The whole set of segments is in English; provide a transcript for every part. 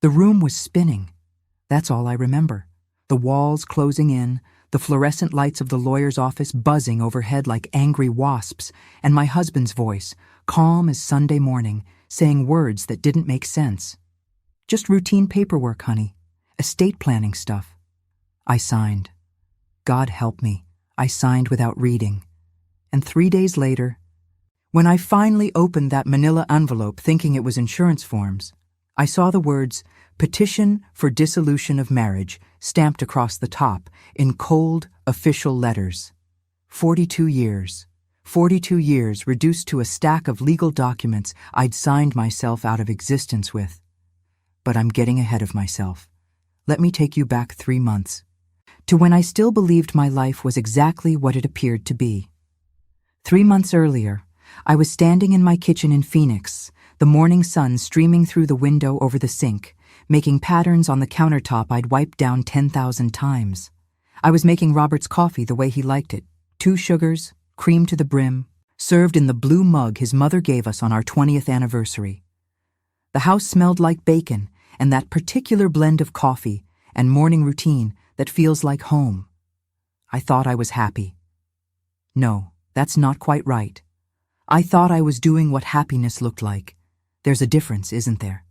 The room was spinning. That's all I remember. The walls closing in, the fluorescent lights of the lawyer's office buzzing overhead like angry wasps, and my husband's voice, calm as Sunday morning, saying words that didn't make sense. Just routine paperwork, honey. Estate planning stuff. I signed. God help me. I signed without reading. And 3 days later, when I finally opened that manila envelope thinking it was insurance forms, I saw the words, "Petition for Dissolution of Marriage," stamped across the top in cold, official letters. 42 years. 42 years reduced to a stack of legal documents I'd signed myself out of existence with. But I'm getting ahead of myself. Let me take you back 3 months, to when I still believed my life was exactly what it appeared to be. 3 months earlier, I was standing in my kitchen in Phoenix, the morning sun streaming through the window over the sink, making patterns on the countertop I'd wiped down 10,000 times. I was making Robert's coffee the way he liked it, 2 sugars, cream to the brim, served in the blue mug his mother gave us on our 20th anniversary. The house smelled like bacon and that particular blend of coffee and morning routine that feels like home. I thought I was happy. No, that's not quite right. I thought I was doing what happiness looked like. There's a difference, isn't there?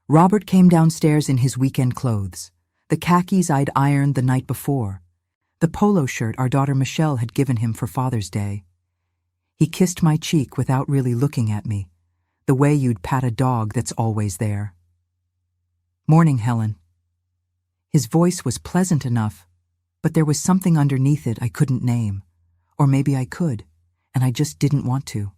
Robert came downstairs in his weekend clothes, the khakis I'd ironed the night before, the polo shirt our daughter Michelle had given him for Father's Day. He kissed my cheek without really looking at me, the way you'd pat a dog that's always there. "Morning, Helen." His voice was pleasant enough, but there was something underneath it I couldn't name. Or maybe I could, and I just didn't want to.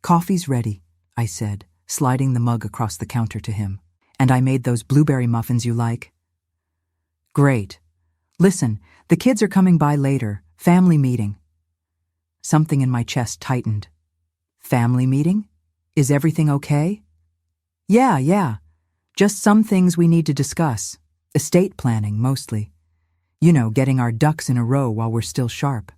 "Coffee's ready," I said, sliding the mug across the counter to him. "And I made those blueberry muffins you like." "Great. Listen, the kids are coming by later. Family meeting." Something in my chest tightened. "Family meeting? Is everything okay?" Yeah. Just some things we need to discuss. Estate planning, mostly. You know, getting our ducks in a row while we're still sharp."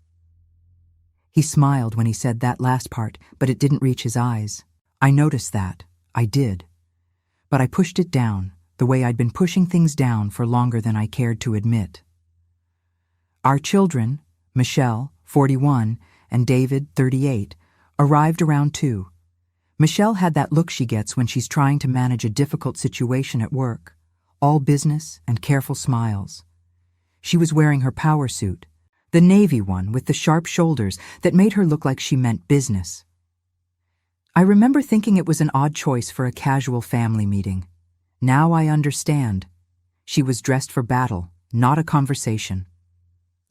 He smiled when he said that last part, but it didn't reach his eyes. I noticed that. I did. But I pushed it down, the way I'd been pushing things down for longer than I cared to admit. Our children, Michelle, 41, and David, 38, arrived around 2. Michelle had that look she gets when she's trying to manage a difficult situation at work, all business and careful smiles. She was wearing her power suit, the navy one with the sharp shoulders that made her look like she meant business. I remember thinking it was an odd choice for a casual family meeting. Now I understand. She was dressed for battle, not a conversation.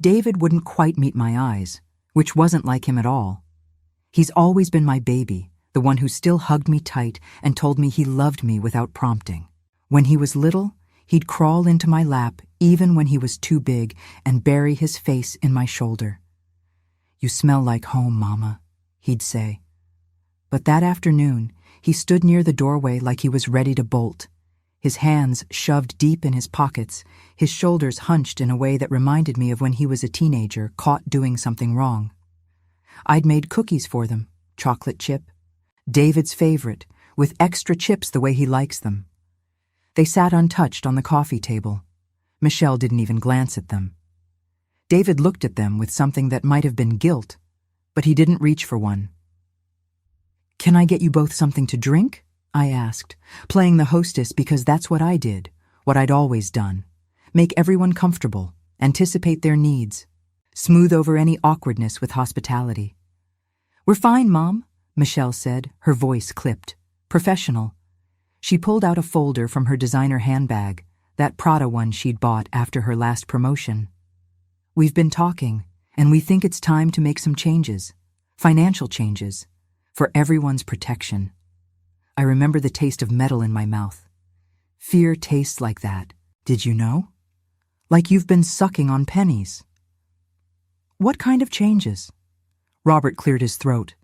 David wouldn't quite meet my eyes, which wasn't like him at all. He's always been my baby, the one who still hugged me tight and told me he loved me without prompting. When he was little, he'd crawl into my lap even when he was too big and bury his face in my shoulder. "You smell like home, Mama," he'd say. But that afternoon, he stood near the doorway like he was ready to bolt, his hands shoved deep in his pockets, his shoulders hunched in a way that reminded me of when he was a teenager caught doing something wrong. I'd made cookies for them, chocolate chip, David's favorite, with extra chips the way he likes them. They sat untouched on the coffee table. Michelle didn't even glance at them. David looked at them with something that might have been guilt, but he didn't reach for one. "Can I get you both something to drink?" I asked, playing the hostess because that's what I did, what I'd always done. Make everyone comfortable, anticipate their needs, smooth over any awkwardness with hospitality. "We're fine, Mom," Michelle said, her voice clipped. Professional. She pulled out a folder from her designer handbag, that Prada one she'd bought after her last promotion. "We've been talking, and we think it's time to make some changes. Financial changes. For everyone's protection." I remember the taste of metal in my mouth. Fear tastes like that, did you know? Like you've been sucking on pennies. "What kind of changes?" Robert cleared his throat.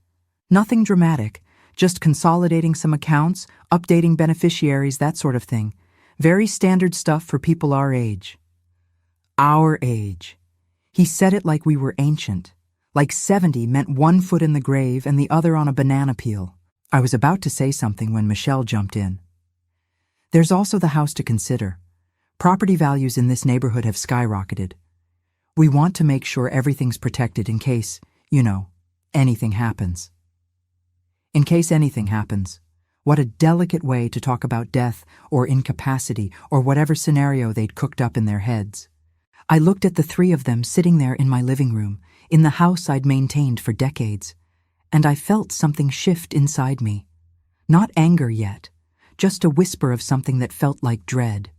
"Nothing dramatic, just consolidating some accounts, updating beneficiaries, that sort of thing. Very standard stuff for people our age." Our age. He said it like we were ancient, like 70 meant 1 foot in the grave and the other on a banana peel. I was about to say something when Michelle jumped in. There's also the house to consider. Property values in this neighborhood have skyrocketed. We want to make sure everything's protected in case, anything happens. In case anything happens. What a delicate way to talk about death or incapacity or whatever scenario they'd cooked up in their heads. I looked at the three of them sitting there in my living room, in the house I'd maintained for decades, and I felt something shift inside me. Not anger yet, just a whisper of something that felt like dread.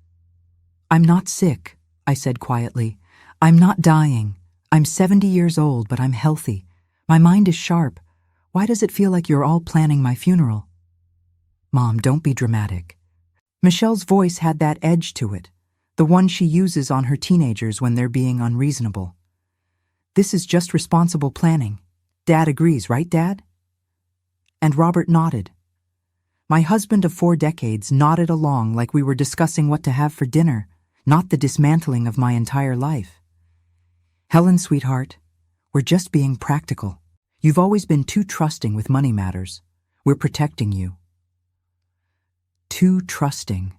"I'm not sick," I said quietly. "I'm not dying. I'm 70 years old, but I'm healthy. My mind is sharp. Why does it feel like you're all planning my funeral?" "Mom, don't be dramatic." Michelle's voice had that edge to it, the one she uses on her teenagers when they're being unreasonable. "This is just responsible planning. Dad agrees, right, Dad?" And Robert nodded. My husband of 4 decades nodded along like we were discussing what to have for dinner, not the dismantling of my entire life. "Helen, sweetheart, we're just being practical. You've always been too trusting with money matters. We're protecting you." Too trusting.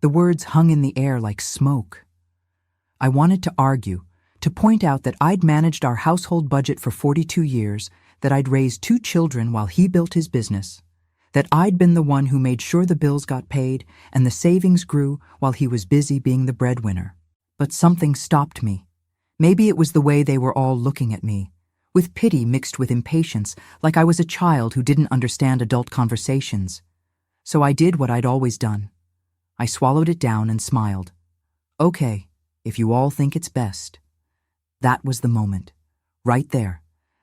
The words hung in the air like smoke. I wanted to argue, to point out that I'd managed our household budget for 42 years, that I'd raised 2 children while he built his business, that I'd been the one who made sure the bills got paid and the savings grew while he was busy being the breadwinner. But something stopped me. Maybe it was the way they were all looking at me, with pity mixed with impatience, like I was a child who didn't understand adult conversations. So I did what I'd always done. I swallowed it down and smiled. "Okay, if you all think it's best." That was the moment. Right there.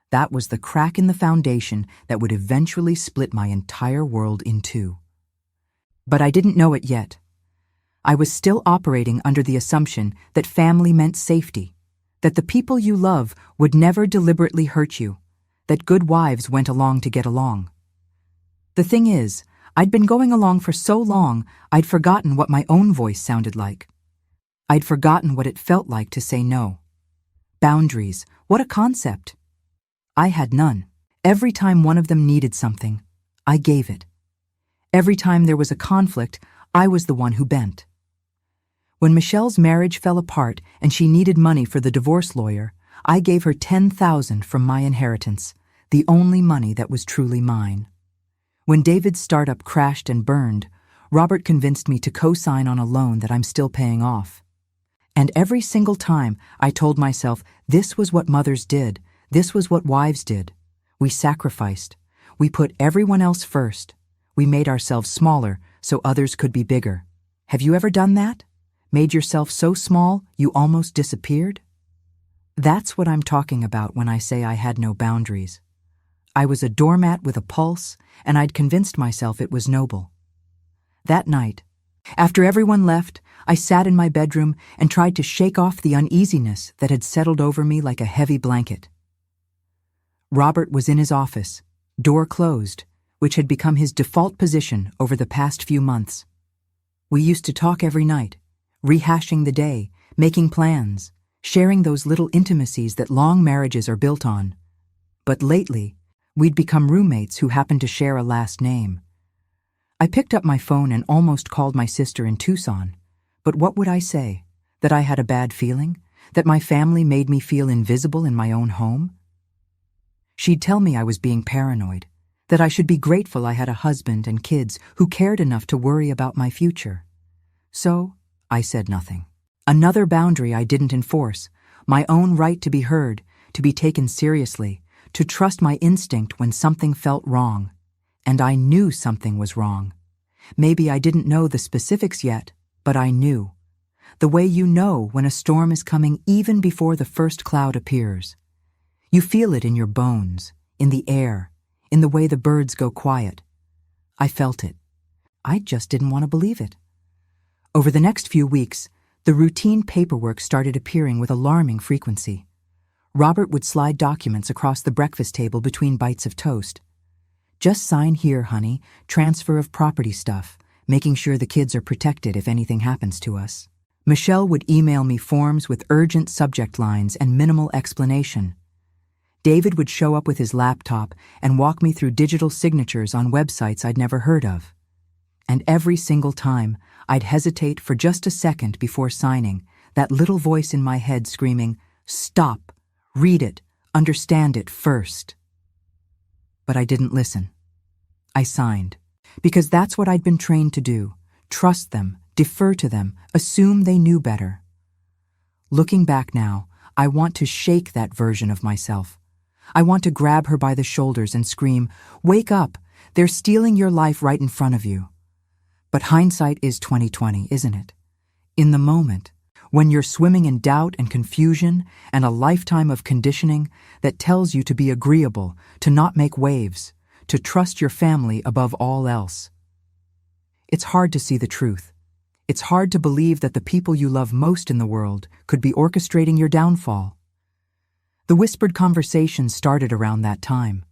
That was the crack in the foundation that would eventually split my entire world in two. But I didn't know it yet. I was still operating under the assumption that family meant safety, that the people you love would never deliberately hurt you, that good wives went along to get along. The thing is, I'd been going along for so long, I'd forgotten what my own voice sounded like. I'd forgotten what it felt like to say no. Boundaries, what a concept. I had none. Every time one of them needed something, I gave it. Every time there was a conflict, I was the one who bent. When Michelle's marriage fell apart and she needed money for the divorce lawyer, I gave her $10,000 from my inheritance, the only money that was truly mine. When David's startup crashed and burned, Robert convinced me to co-sign on a loan that I'm still paying off. And every single time I told myself this was what mothers did, this was what wives did. We sacrificed. We put everyone else first. We made ourselves smaller so others could be bigger. Have you ever done that? Made yourself so small you almost disappeared? That's what I'm talking about when I say I had no boundaries. I was a doormat with a pulse, and I'd convinced myself it was noble. That night, after everyone left, I sat in my bedroom and tried to shake off the uneasiness that had settled over me like a heavy blanket. Robert was in his office, door closed, which had become his default position over the past few months. We used to talk every night, rehashing the day, making plans, sharing those little intimacies that long marriages are built on. But lately, we'd become roommates who happened to share a last name. I picked up my phone and almost called my sister in Tucson. But what would I say? That I had a bad feeling? That my family made me feel invisible in my own home? She'd tell me I was being paranoid, that I should be grateful I had a husband and kids who cared enough to worry about my future. So, I said nothing. Another boundary I didn't enforce, my own right to be heard, to be taken seriously, to trust my instinct when something felt wrong. And I knew something was wrong. Maybe I didn't know the specifics yet, but I knew. The way you know when a storm is coming even before the first cloud appears. You feel it in your bones, in the air, in the way the birds go quiet. I felt it. I just didn't want to believe it. Over the next few weeks, the routine paperwork started appearing with alarming frequency. Robert would slide documents across the breakfast table between bites of toast. "Just sign here, honey, transfer of property stuff, making sure the kids are protected if anything happens to us." Michelle would email me forms with urgent subject lines and minimal explanation. David would show up with his laptop and walk me through digital signatures on websites I'd never heard of. And every single time, I'd hesitate for just a second before signing, that little voice in my head screaming, "Stop! Read it! Understand it first!" But I didn't listen. I signed. Because that's what I'd been trained to do. Trust them, defer to them, assume they knew better. Looking back now, I want to shake that version of myself. I want to grab her by the shoulders and scream, "Wake up! They're stealing your life right in front of you." But hindsight is 20/20, isn't it? In the moment, when you're swimming in doubt and confusion and a lifetime of conditioning that tells you to be agreeable, to not make waves, to trust your family above all else. It's hard to see the truth. It's hard to believe that the people you love most in the world could be orchestrating your downfall. The whispered conversations started around that time.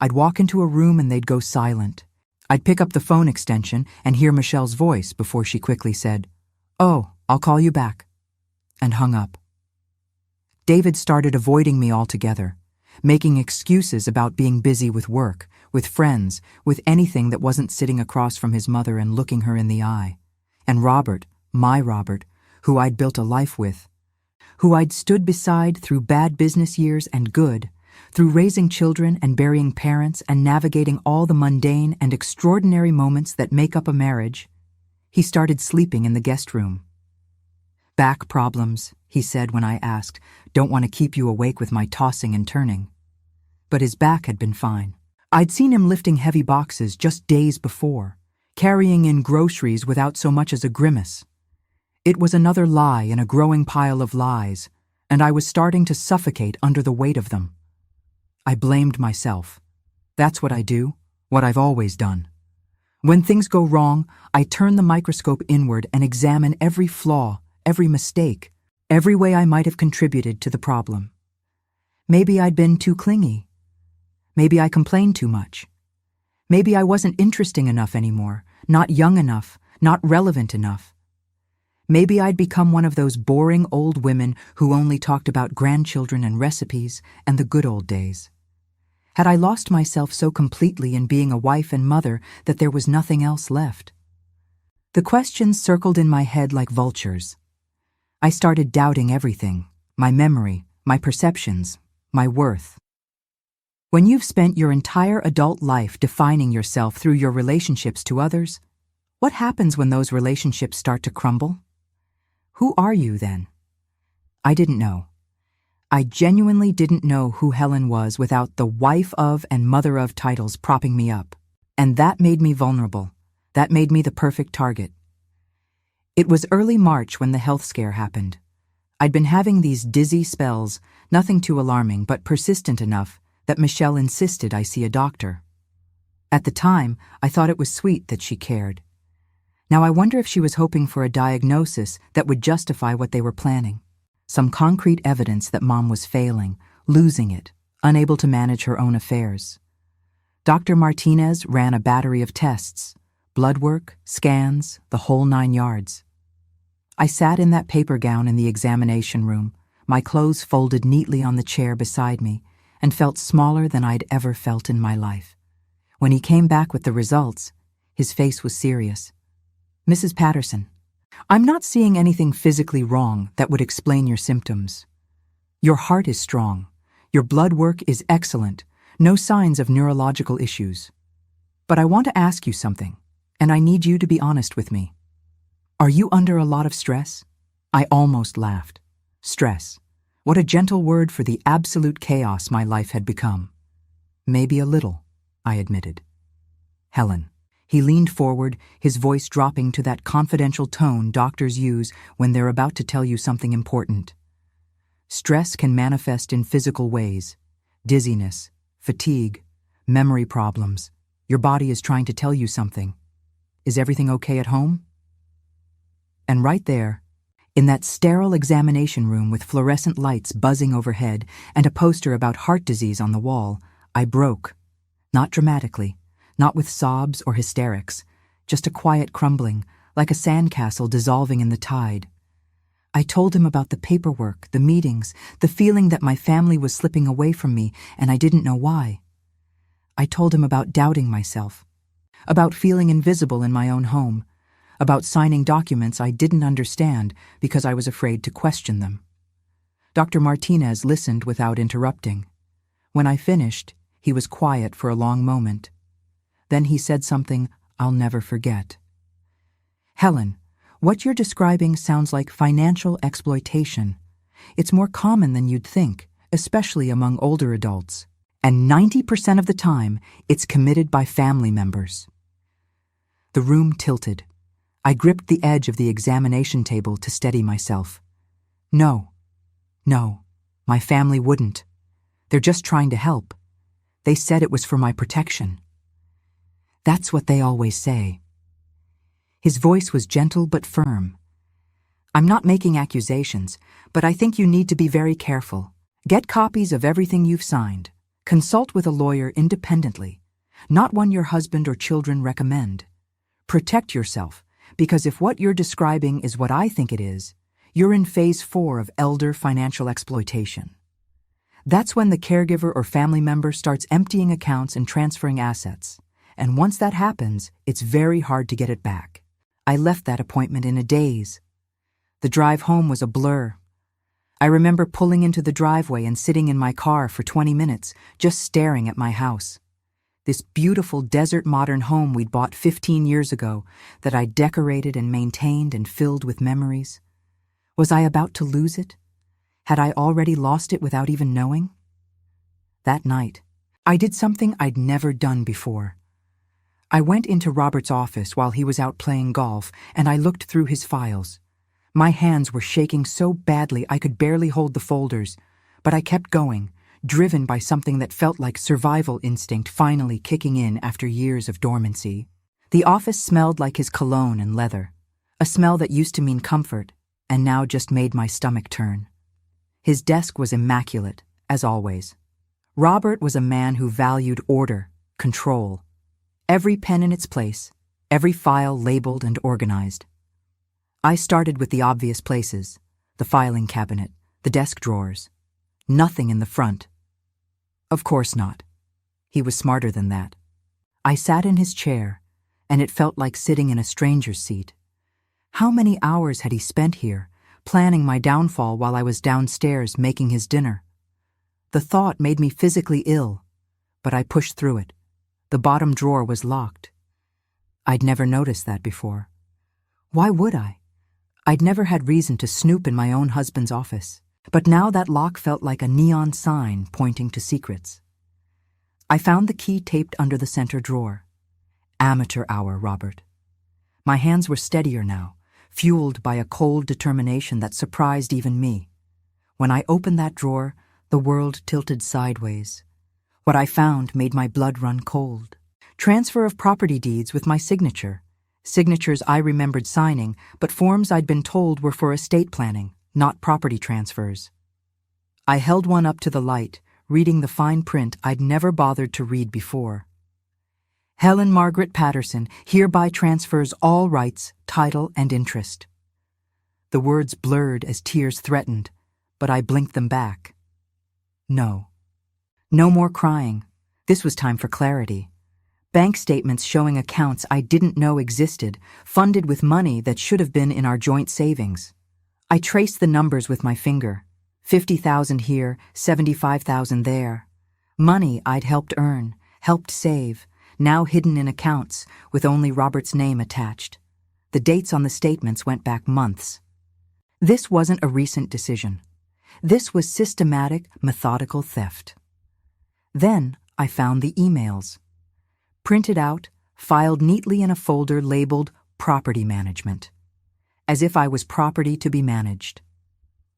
I'd walk into a room and they'd go silent. I'd pick up the phone extension and hear Michelle's voice before she quickly said, "Oh, I'll call you back," and hung up. David started avoiding me altogether, making excuses about being busy with work, with friends, with anything that wasn't sitting across from his mother and looking her in the eye. And Robert, my Robert, who I'd built a life with, who I'd stood beside through bad business years and good, through raising children and burying parents and navigating all the mundane and extraordinary moments that make up a marriage, he started sleeping in the guest room. "Back problems," he said when I asked, "Don't want to keep you awake with my tossing and turning." But his back had been fine. I'd seen him lifting heavy boxes just days before, carrying in groceries without so much as a grimace. It was another lie in a growing pile of lies, and I was starting to suffocate under the weight of them. I blamed myself. That's what I do, what I've always done. When things go wrong, I turn the microscope inward and examine every flaw, every mistake, every way I might have contributed to the problem. Maybe I'd been too clingy. Maybe I complained too much. Maybe I wasn't interesting enough anymore, not young enough, not relevant enough. Maybe I'd become one of those boring old women who only talked about grandchildren and recipes and the good old days. Had I lost myself so completely in being a wife and mother that there was nothing else left? The questions circled in my head like vultures. I started doubting everything, my memory, my perceptions, my worth. When you've spent your entire adult life defining yourself through your relationships to others, what happens when those relationships start to crumble? Who are you then? I didn't know. I genuinely didn't know who Helen was without the wife of and mother of titles propping me up. And that made me vulnerable. That made me the perfect target. It was early March when the health scare happened. I'd been having these dizzy spells, nothing too alarming but persistent enough that Michelle insisted I see a doctor. At the time, I thought it was sweet that she cared. Now I wonder if she was hoping for a diagnosis that would justify what they were planning. Some concrete evidence that Mom was failing, losing it, unable to manage her own affairs. Dr. Martinez ran a battery of tests, blood work, scans, the whole 9 yards. I sat in that paper gown in the examination room, my clothes folded neatly on the chair beside me, and felt smaller than I'd ever felt in my life. When he came back with the results, his face was serious. "Mrs. Patterson, I'm not seeing anything physically wrong that would explain your symptoms. Your heart is strong. Your blood work is excellent. No signs of neurological issues. But I want to ask you something, and I need you to be honest with me. Are you under a lot of stress?" I almost laughed. Stress. What a gentle word for the absolute chaos my life had become. "Maybe a little," I admitted. "Helen." He leaned forward, his voice dropping to that confidential tone doctors use when they're about to tell you something important. "Stress can manifest in physical ways. Dizziness, fatigue, memory problems. Your body is trying to tell you something. Is everything okay at home?" And right there, in that sterile examination room with fluorescent lights buzzing overhead and a poster about heart disease on the wall, I broke. Not dramatically, not with sobs or hysterics, just a quiet crumbling, like a sandcastle dissolving in the tide. I told him about the paperwork, the meetings, the feeling that my family was slipping away from me and I didn't know why. I told him about doubting myself, about feeling invisible in my own home, about signing documents I didn't understand because I was afraid to question them. Dr. Martinez listened without interrupting. When I finished, he was quiet for a long moment. Then he said something I'll never forget. "Helen, what you're describing sounds like financial exploitation. It's more common than you'd think, especially among older adults. And 90% of the time, it's committed by family members." The room tilted. I gripped the edge of the examination table to steady myself. No, my family wouldn't. They're just trying to help. They said it was for my protection. That's what they always say. His voice was gentle but firm. "I'm not making accusations, but I think you need to be very careful. Get copies of everything you've signed. Consult with a lawyer independently, not one your husband or children recommend. Protect yourself, because if what you're describing is what I think it is, you're in phase 4 of elder financial exploitation. That's when the caregiver or family member starts emptying accounts and transferring assets. And once that happens, it's very hard to get it back." I left that appointment in a daze. The drive home was a blur. I remember pulling into the driveway and sitting in my car for 20 minutes, just staring at my house. This beautiful desert modern home we'd bought 15 years ago that I decorated and maintained and filled with memories. Was I about to lose it? Had I already lost it without even knowing? That night, I did something I'd never done before. I went into Robert's office while he was out playing golf, and I looked through his files. My hands were shaking so badly I could barely hold the folders, but I kept going, driven by something that felt like survival instinct finally kicking in after years of dormancy. The office smelled like his cologne and leather, a smell that used to mean comfort, and now just made my stomach turn. His desk was immaculate, as always. Robert was a man who valued order, control. Every pen in its place, every file labeled and organized. I started with the obvious places, the filing cabinet, the desk drawers. Nothing in the front. Of course not. He was smarter than that. I sat in his chair, and it felt like sitting in a stranger's seat. How many hours had he spent here, planning my downfall while I was downstairs making his dinner? The thought made me physically ill, but I pushed through it. The bottom drawer was locked. I'd never noticed that before. Why would I? I'd never had reason to snoop in my own husband's office, but now that lock felt like a neon sign pointing to secrets. I found the key taped under the center drawer. Amateur hour, Robert. My hands were steadier now, fueled by a cold determination that surprised even me. When I opened that drawer, the world tilted sideways. What I found made my blood run cold. Transfer of property deeds with my signature. Signatures I remembered signing, but forms I'd been told were for estate planning, not property transfers. I held one up to the light, reading the fine print I'd never bothered to read before. Helen Margaret Patterson hereby transfers all rights, title, and interest. The words blurred as tears threatened, but I blinked them back. No. No more crying. This was time for clarity. Bank statements showing accounts I didn't know existed, funded with money that should have been in our joint savings. I traced the numbers with my finger. 50,000 here, 75,000 there. Money I'd helped earn, helped save, now hidden in accounts with only Robert's name attached. The dates on the statements went back months. This wasn't a recent decision. This was systematic, methodical theft. Then I found the emails. Printed out, filed neatly in a folder labeled Property Management, as if I was property to be managed.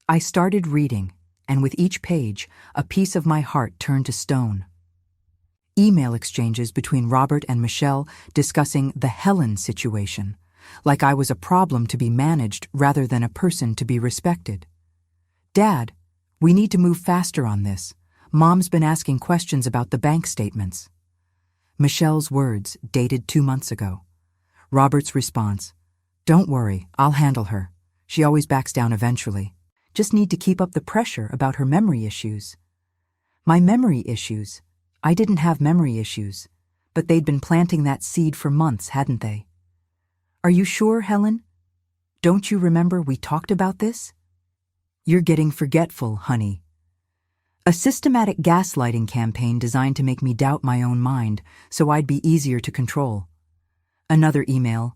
I started reading, and with each page, a piece of my heart turned to stone. Email exchanges between Robert and Michelle discussing the Helen situation, like I was a problem to be managed rather than a person to be respected. "Dad, we need to move faster on this. Mom's been asking questions about the bank statements." Michelle's words, dated 2 months ago. Robert's response, "Don't worry, I'll handle her. She always backs down eventually. Just need to keep up the pressure about her memory issues." My memory issues. I didn't have memory issues. But they'd been planting that seed for months, hadn't they? Are you sure, Helen? Don't you remember we talked about this? You're getting forgetful, honey. A systematic gaslighting campaign designed to make me doubt my own mind so I'd be easier to control. Another email,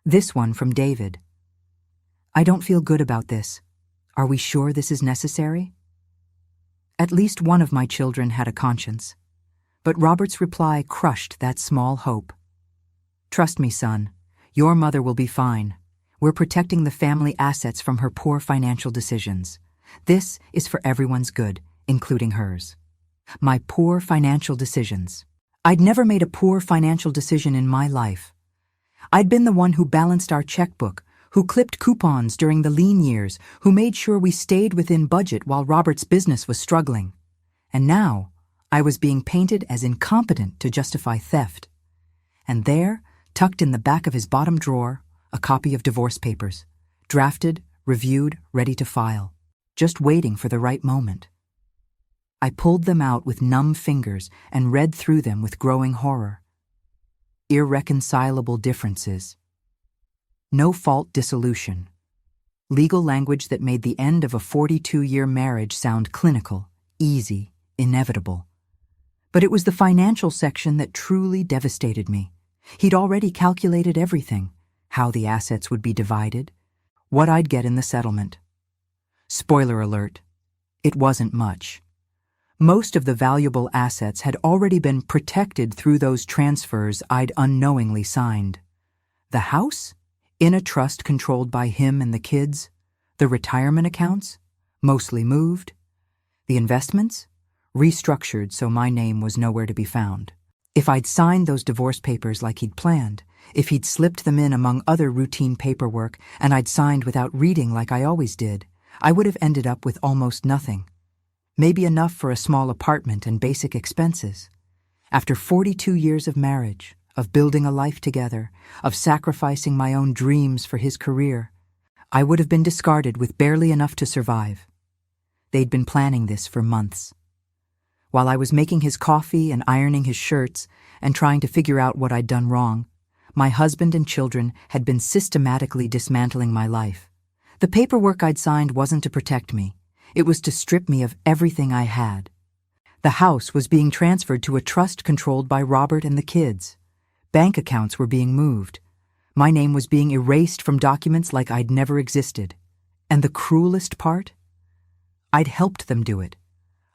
this one from David. I don't feel good about this. Are we sure this is necessary? At least one of my children had a conscience. But Robert's reply crushed that small hope. Trust me, son. Your mother will be fine. We're protecting the family assets from her poor financial decisions. This is for everyone's good, including hers. My poor financial decisions. I'd never made a poor financial decision in my life. I'd been the one who balanced our checkbook, who clipped coupons during the lean years, who made sure we stayed within budget while Robert's business was struggling. And now, I was being painted as incompetent to justify theft. And there, tucked in the back of his bottom drawer, a copy of divorce papers, drafted, reviewed, ready to file, just waiting for the right moment. I pulled them out with numb fingers and read through them with growing horror. Irreconcilable differences. No-fault dissolution. Legal language that made the end of a 42-year marriage sound clinical, easy, inevitable. But it was the financial section that truly devastated me. He'd already calculated everything, how the assets would be divided, what I'd get in the settlement. Spoiler alert, it wasn't much. Most of the valuable assets had already been protected through those transfers I'd unknowingly signed. The house? In a trust controlled by him and the kids. The retirement accounts? Mostly moved. The investments? Restructured so my name was nowhere to be found. If I'd signed those divorce papers like he'd planned, if he'd slipped them in among other routine paperwork and I'd signed without reading like I always did, I would have ended up with almost nothing. Maybe enough for a small apartment and basic expenses. After 42 years of marriage, of building a life together, of sacrificing my own dreams for his career, I would have been discarded with barely enough to survive. They'd been planning this for months. While I was making his coffee and ironing his shirts and trying to figure out what I'd done wrong, my husband and children had been systematically dismantling my life. The paperwork I'd signed wasn't to protect me. It was to strip me of everything I had. The house was being transferred to a trust controlled by Robert and the kids. Bank accounts were being moved. My name was being erased from documents like I'd never existed. And the cruelest part? I'd helped them do it.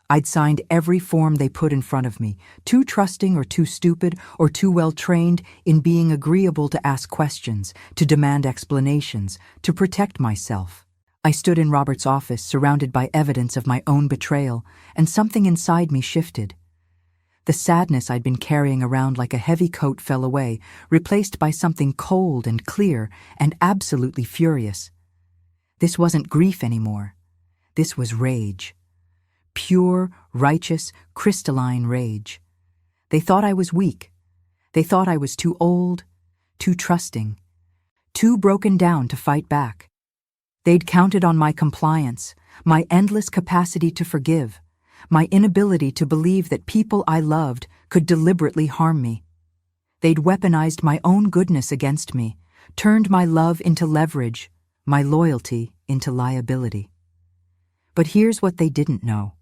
I'd signed every form they put in front of me, too trusting or too stupid or too well-trained in being agreeable to ask questions, to demand explanations, to protect myself. I stood in Robert's office, surrounded by evidence of my own betrayal, and something inside me shifted. The sadness I'd been carrying around like a heavy coat fell away, replaced by something cold and clear and absolutely furious. This wasn't grief anymore. This was rage. Pure, righteous, crystalline rage. They thought I was weak. They thought I was too old, too trusting, too broken down to fight back. They'd counted on my compliance, my endless capacity to forgive, my inability to believe that people I loved could deliberately harm me. They'd weaponized my own goodness against me, turned my love into leverage, my loyalty into liability. But here's what they didn't know.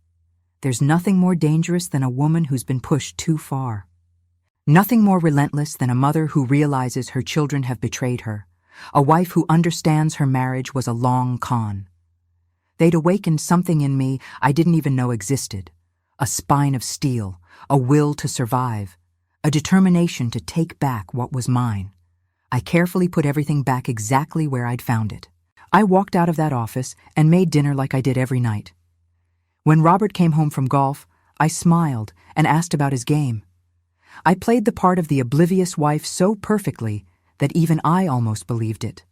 There's nothing more dangerous than a woman who's been pushed too far. Nothing more relentless than a mother who realizes her children have betrayed her, a wife who understands her marriage was a long con. They'd awakened something in me I didn't even know existed, a spine of steel, a will to survive, a determination to take back what was mine. I carefully put everything back exactly where I'd found it. I walked out of that office and made dinner like I did every night. When Robert came home from golf, I smiled and asked about his game. I played the part of the oblivious wife so perfectly that even I almost believed it.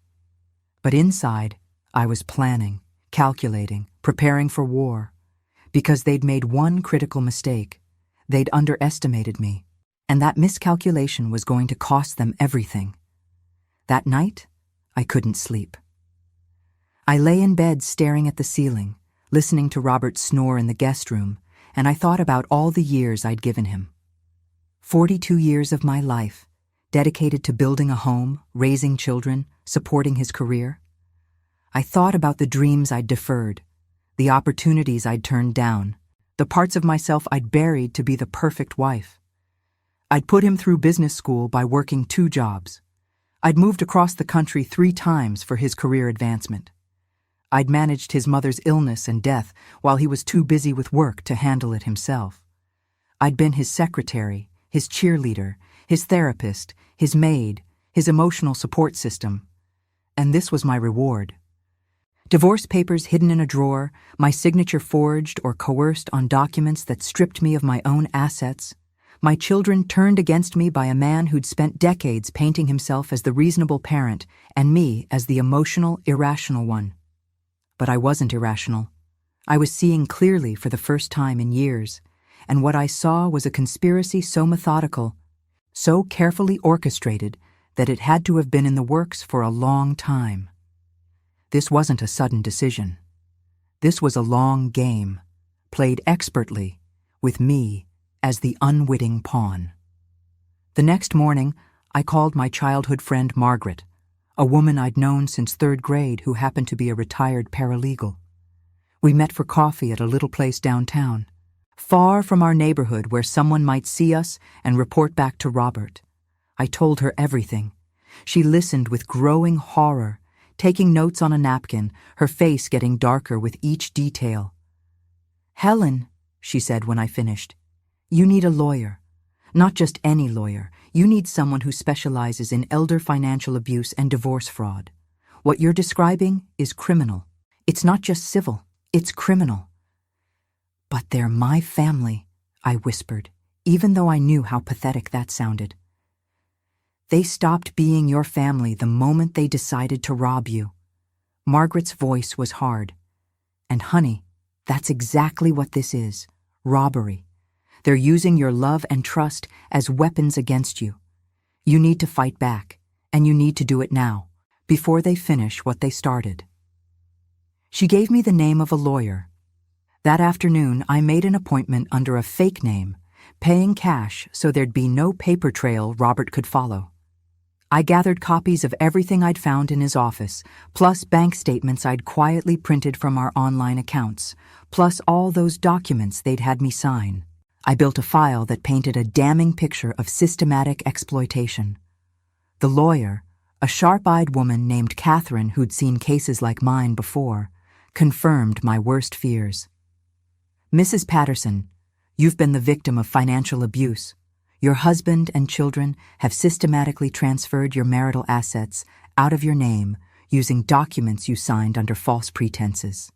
But inside, I was planning, calculating, preparing for war, because they'd made one critical mistake. They'd underestimated me, and that miscalculation was going to cost them everything. That night, I couldn't sleep. I lay in bed staring at the ceiling, listening to Robert snore in the guest room, and I thought about all the years I'd given him. 42 years of my life, dedicated to building a home, raising children, supporting his career. I thought about the dreams I'd deferred, the opportunities I'd turned down, the parts of myself I'd buried to be the perfect wife. I'd put him through business school by working 2 jobs. I'd moved across the country 3 times for his career advancement. I'd managed his mother's illness and death while he was too busy with work to handle it himself. I'd been his secretary, his cheerleader, his therapist, his maid, his emotional support system. And this was my reward. Divorce papers hidden in a drawer, my signature forged or coerced on documents that stripped me of my own assets, my children turned against me by a man who'd spent decades painting himself as the reasonable parent and me as the emotional, irrational one. But I wasn't irrational. I was seeing clearly for the first time in years, and what I saw was a conspiracy so methodical, so carefully orchestrated, that it had to have been in the works for a long time. This wasn't a sudden decision. This was a long game, played expertly, with me as the unwitting pawn. The next morning, I called my childhood friend Margaret, a woman I'd known since 3rd grade who happened to be a retired paralegal. We met for coffee at a little place downtown, far from our neighborhood where someone might see us and report back to Robert. I told her everything. She listened with growing horror, taking notes on a napkin, her face getting darker with each detail. "Helen," she said when I finished, "you need a lawyer. Not just any lawyer. You need someone who specializes in elder financial abuse and divorce fraud. What you're describing is criminal. It's not just civil, it's criminal." "But they're my family," I whispered, even though I knew how pathetic that sounded. "They stopped being your family the moment they decided to rob you." Margaret's voice was hard. "And honey, that's exactly what this is, robbery. They're using your love and trust as weapons against you. You need to fight back, and you need to do it now, before they finish what they started." She gave me the name of a lawyer. That afternoon, I made an appointment under a fake name, paying cash so there'd be no paper trail Robert could follow. I gathered copies of everything I'd found in his office, plus bank statements I'd quietly printed from our online accounts, plus all those documents they'd had me sign. I built a file that painted a damning picture of systematic exploitation. The lawyer, a sharp-eyed woman named Catherine who'd seen cases like mine before, confirmed my worst fears. "Mrs. Patterson, you've been the victim of financial abuse. Your husband and children have systematically transferred your marital assets out of your name using documents you signed under false pretenses.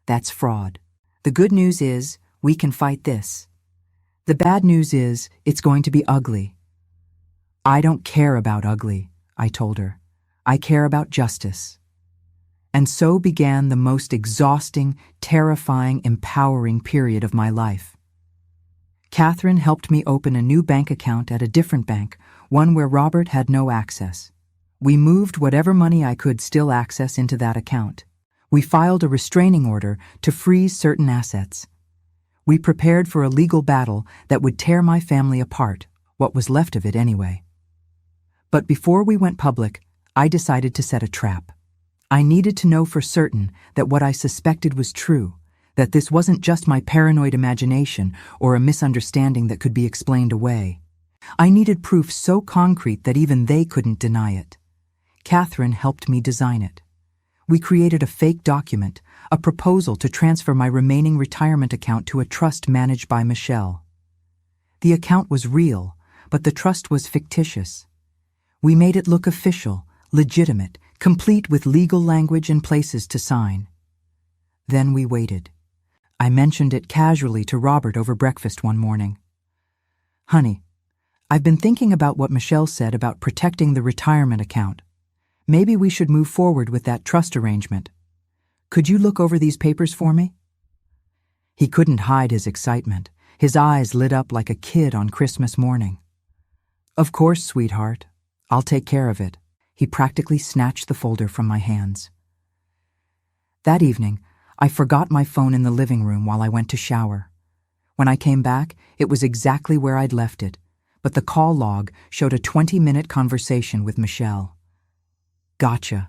That's fraud. The good news is we can fight this. The bad news is it's going to be ugly." "I don't care about ugly," I told her. "I care about justice." And so began the most exhausting, terrifying, empowering period of my life. Catherine helped me open a new bank account at a different bank, one where Robert had no access. We moved whatever money I could still access into that account. We filed a restraining order to freeze certain assets. We prepared for a legal battle that would tear my family apart, what was left of it anyway. But before we went public, I decided to set a trap. I needed to know for certain that what I suspected was true, that this wasn't just my paranoid imagination or a misunderstanding that could be explained away. I needed proof so concrete that even they couldn't deny it. Catherine helped me design it. We created a fake document, a proposal to transfer my remaining retirement account to a trust managed by Michelle. The account was real, but the trust was fictitious. We made it look official, legitimate, complete with legal language and places to sign. Then we waited. I mentioned it casually to Robert over breakfast one morning. "Honey, I've been thinking about what Michelle said about protecting the retirement account. Maybe we should move forward with that trust arrangement. Could you look over these papers for me?" He couldn't hide his excitement. His eyes lit up like a kid on Christmas morning. "Of course, sweetheart. I'll take care of it." He practically snatched the folder from my hands. That evening, I forgot my phone in the living room while I went to shower. When I came back, it was exactly where I'd left it, but the call log showed a 20-minute conversation with Michelle. Gotcha.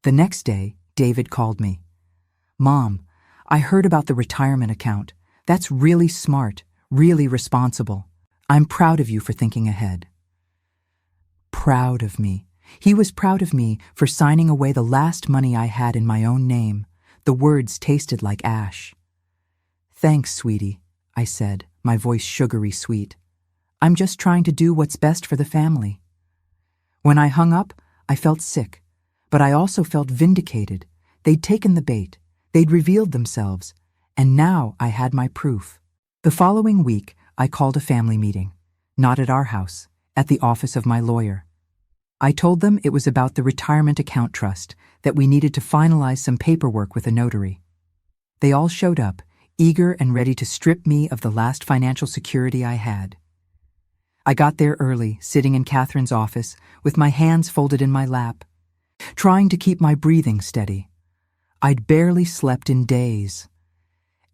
The next day, David called me. Mom, I heard about the retirement account. That's really smart, really responsible. I'm proud of you for thinking ahead. Proud of me. He was proud of me for signing away the last money I had in my own name. The words tasted like ash. Thanks, sweetie, I said, my voice sugary sweet. I'm just trying to do what's best for the family. When I hung up, I felt sick, but I also felt vindicated. They'd taken the bait. They'd revealed themselves, and now I had my proof. The following week, I called a family meeting, not at our house, at the office of my lawyer. I told them it was about the retirement account trust, that we needed to finalize some paperwork with a notary. They all showed up, eager and ready to strip me of the last financial security I had. I got there early, sitting in Catherine's office, with my hands folded in my lap, trying to keep my breathing steady. I'd barely slept in days.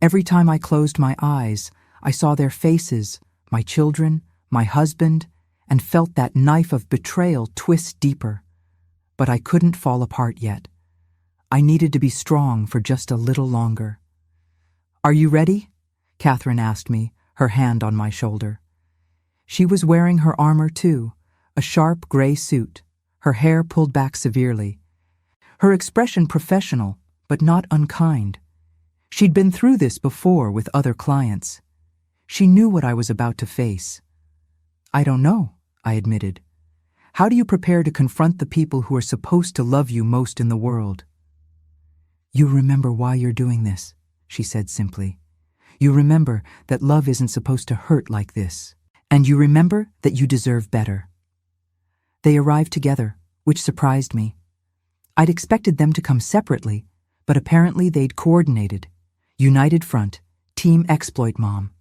Every time I closed my eyes, I saw their faces, my children, my husband, and felt that knife of betrayal twist deeper. But I couldn't fall apart yet. I needed to be strong for just a little longer. Are you ready? Catherine asked me, her hand on my shoulder. She was wearing her armor too, a sharp gray suit, her hair pulled back severely. Her expression professional, but not unkind. She'd been through this before with other clients. She knew what I was about to face. I don't know, I admitted. How do you prepare to confront the people who are supposed to love you most in the world? You remember why you're doing this, she said simply. You remember that love isn't supposed to hurt like this. And you remember that you deserve better. They arrived together, which surprised me. I'd expected them to come separately, but apparently they'd coordinated. United front, team exploit mom.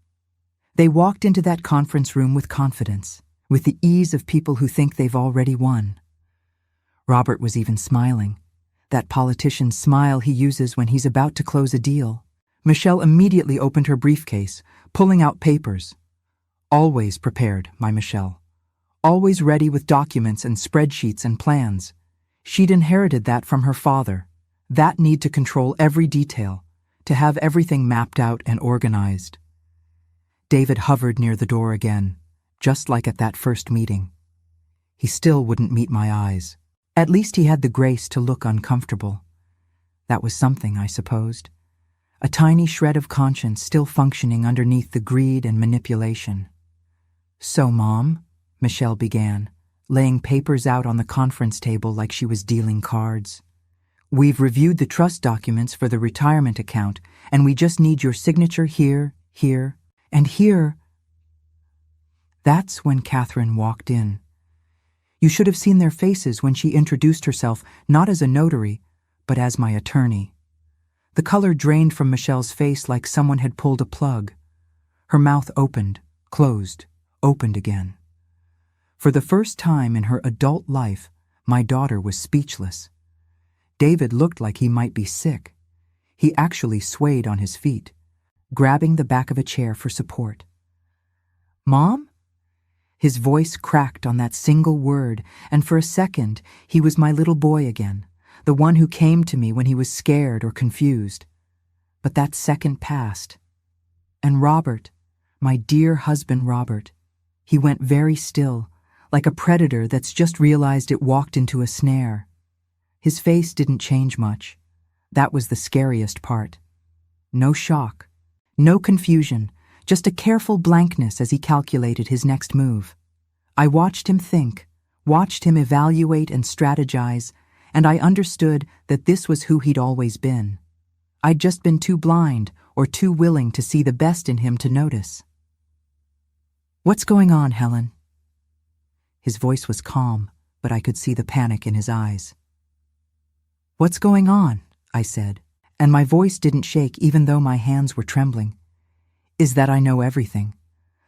They walked into that conference room with confidence, with the ease of people who think they've already won. Robert was even smiling, that politician's smile he uses when he's about to close a deal. Michelle immediately opened her briefcase, pulling out papers. Always prepared, my Michelle. Always ready with documents and spreadsheets and plans. She'd inherited that from her father, that need to control every detail, to have everything mapped out and organized. David hovered near the door again, just like at that first meeting. He still wouldn't meet my eyes. At least he had the grace to look uncomfortable. That was something, I supposed. A tiny shred of conscience still functioning underneath the greed and manipulation. So, Mom, Michelle began, laying papers out on the conference table like she was dealing cards. We've reviewed the trust documents for the retirement account, and we just need your signature here, here, and here. That's when Catherine walked in. You should have seen their faces when she introduced herself not as a notary, but as my attorney. The color drained from Michelle's face like someone had pulled a plug. Her mouth opened, closed, opened again. For the first time in her adult life, my daughter was speechless. David looked like he might be sick. He actually swayed on his feet, grabbing the back of a chair for support. Mom? His voice cracked on that single word, and for a second, he was my little boy again, the one who came to me when he was scared or confused. But that second passed. And Robert, my dear husband Robert, he went very still, like a predator that's just realized it walked into a snare. His face didn't change much. That was the scariest part. No shock, no confusion, just a careful blankness as he calculated his next move. I watched him think, watched him evaluate and strategize, and I understood that this was who he'd always been. I'd just been too blind or too willing to see the best in him to notice. What's going on, Helen? His voice was calm, but I could see the panic in his eyes. What's going on? I said, and my voice didn't shake even though my hands were trembling. Is that I know everything.